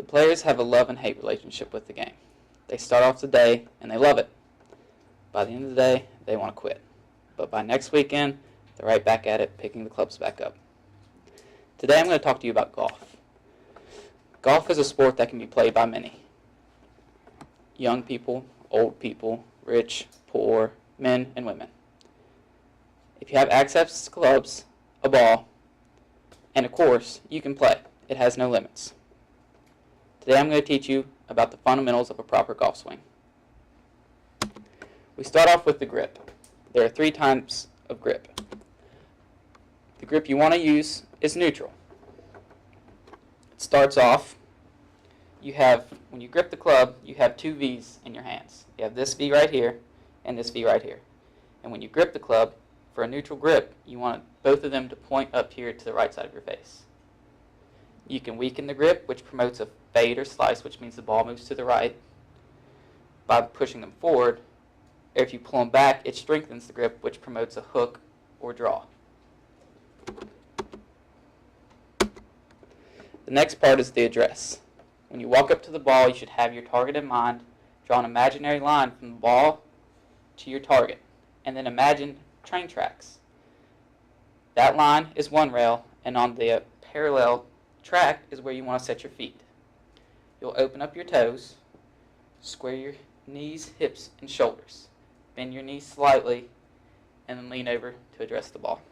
The players have a love and hate relationship with the game. They start off the day and they love it. By the end of the day, they want to quit. But by next weekend, they're right back at it, picking the clubs back up. Today I'm going to talk to you about golf. Golf is a sport that can be played by many. Young people, old people, rich, poor, men, and women. If you have access to clubs, a ball, and a course, you can play. It has no limits. Today I'm going to teach you about the fundamentals of a proper golf swing. We start off with the grip. There are 3 types of grip. The grip you want to use is neutral. It starts off, when you grip the club, you have 2 V's in your hands. You have this V right here and this V right here. And when you grip the club, for a neutral grip, you want both of them to point up here to the right side of your face. You can weaken the grip, which promotes a fade or slice, which means the ball moves to the right, by pushing them forward. Or if you pull them back, it strengthens the grip, which promotes a hook or draw. The next part is the address. When you walk up to the ball, you should have your target in mind. Draw an imaginary line from the ball to your target, and then imagine train tracks. That line is one rail, and on the parallel track is where you want to set your feet. You'll open up your toes, square your knees, hips, and shoulders. Bend your knees slightly, and then lean over to address the ball.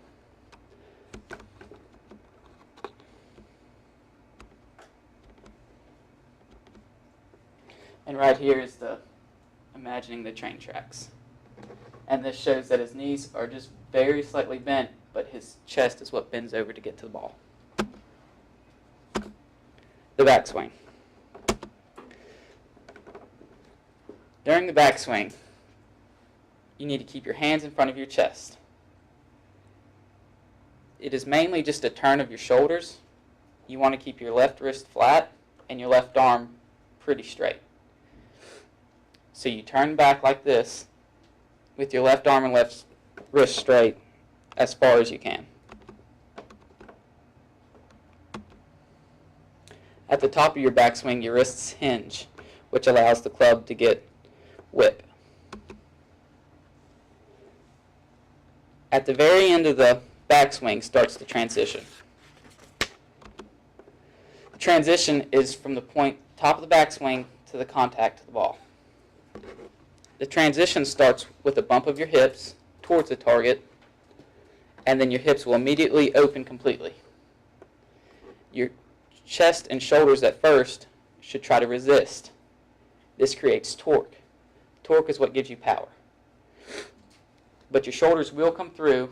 And right here is imagining the train tracks. And this shows that his knees are just very slightly bent, but his chest is what bends over to get to the ball. The backswing. During the backswing, you need to keep your hands in front of your chest. It is mainly just a turn of your shoulders. You want to keep your left wrist flat and your left arm pretty straight. So you turn back like this with your left arm and left wrist straight as far as you can. At the top of your backswing, your wrists hinge, which allows the club to get whip. At the very end of the backswing starts the transition. The transition is from the top of the backswing to the contact to the ball. The transition starts with a bump of your hips towards the target, and then your hips will immediately open completely. Your chest and shoulders at first should try to resist. This creates torque. Torque is what gives you power. But your shoulders will come through,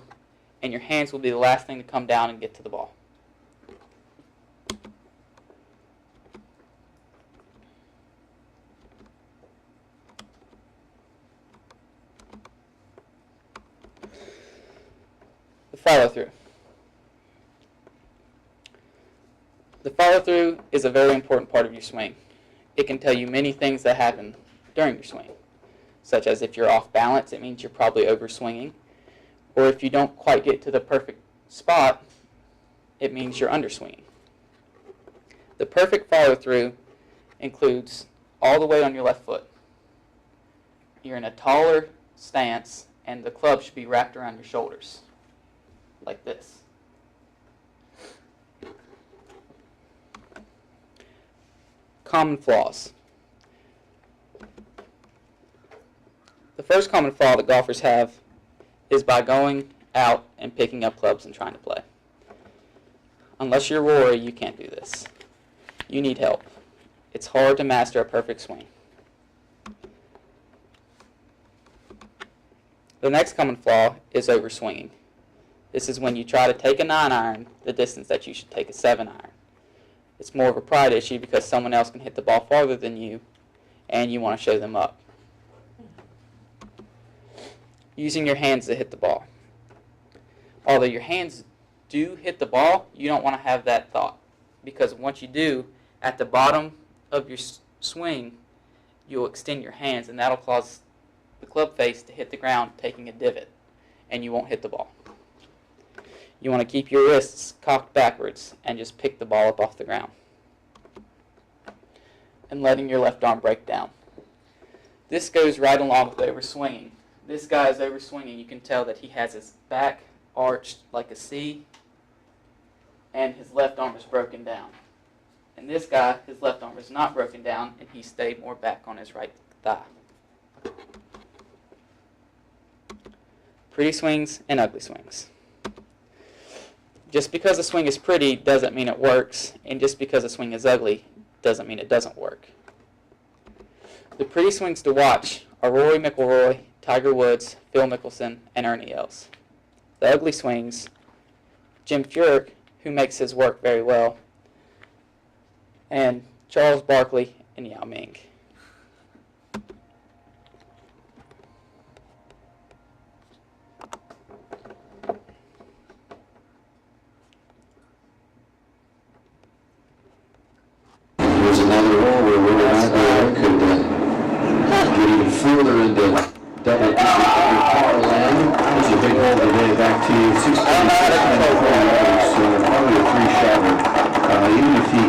and your hands will be the last thing to come down and get to the ball. The follow-through. The follow-through is a very important part of your swing. It can tell you many things that happen during your swing, such as if you're off balance, it means you're probably overswinging, or if you don't quite get to the perfect spot, it means you're underswinging. The perfect follow-through includes all the weight on your left foot. You're in a taller stance, and the club should be wrapped around your shoulders, like this. Common flaws. The first common flaw that golfers have is by going out and picking up clubs and trying to play. Unless you're Rory, you can't do this. You need help. It's hard to master a perfect swing. The next common flaw is overswinging. This is when you try to take a 9-iron the distance that you should take a 7-iron. It's more of a pride issue because someone else can hit the ball farther than you, and you want to show them up. Using your hands to hit the ball. Although your hands do hit the ball, you don't want to have that thought, because once you do, at the bottom of your swing, you'll extend your hands, and that'll cause the club face to hit the ground, taking a divot, and you won't hit the ball. You want to keep your wrists cocked backwards and just pick the ball up off the ground. and letting your left arm break down. This goes right along with overswinging. This guy is overswinging. You can tell that he has his back arched like a C, and his left arm is broken down. And this guy, his left arm is not broken down, and he stayed more back on his right thigh. Pretty swings and ugly swings. Just because a swing is pretty doesn't mean it works, and just because a swing is ugly doesn't mean it doesn't work. The pretty swings to watch are Rory McIlroy, Tiger Woods, Phil Mickelson, and Ernie Els. The ugly swings, Jim Furyk, who makes his work very well, and Charles Barkley and Yao Ming. There's another hole where Rory McIlroy could get even further into double par land. This is a big hole today. Back to you. 16, so probably a three-shotter. Even if he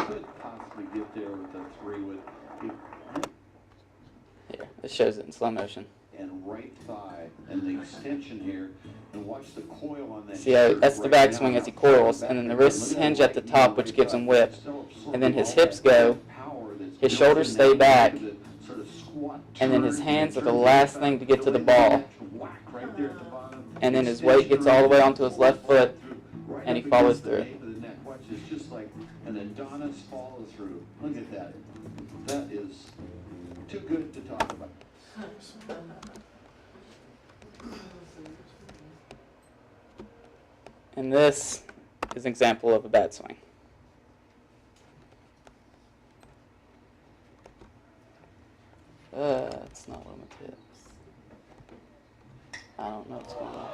could possibly get there with a three with Here, this shows it in slow motion. and right thigh and the extension here, and watch the coil on that. See how that's the backswing as he coils, and then the wrists hinge at the top, which gives him whip, and then his hips go, his shoulders stay back, and then his hands are the last thing to get to the ball, and then his weight gets all the way onto his left foot, and he follows through. And Adonis follow through. Look at that. That is too good to talk about. And this is an example of a bad swing. It's not one of my tips. I don't know what's going on.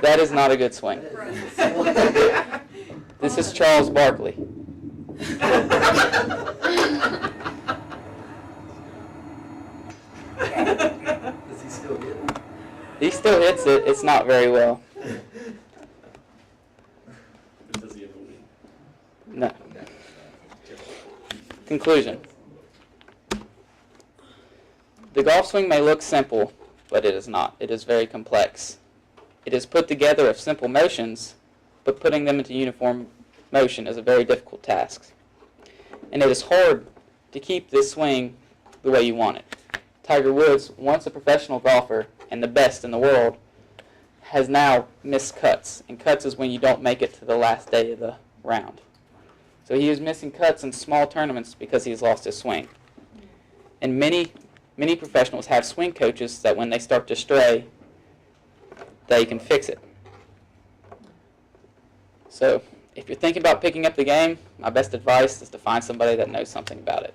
That is not a good swing. This is Charles Barkley. Does he still get it? He still hits it. It's not very well. Does he ever win? No. Conclusion. The golf swing may look simple, but it is not. It is very complex. It is put together of simple motions, but putting them into uniform motion is a very difficult task. And it is hard to keep this swing the way you want it. Tiger Woods, once a professional golfer and the best in the world, has now missed cuts. And cuts is when you don't make it to the last day of the round. So he is missing cuts in small tournaments because he's lost his swing. And many professionals have swing coaches that when they start to stray, they can fix it. So if you're thinking about picking up the game, my best advice is to find somebody that knows something about it.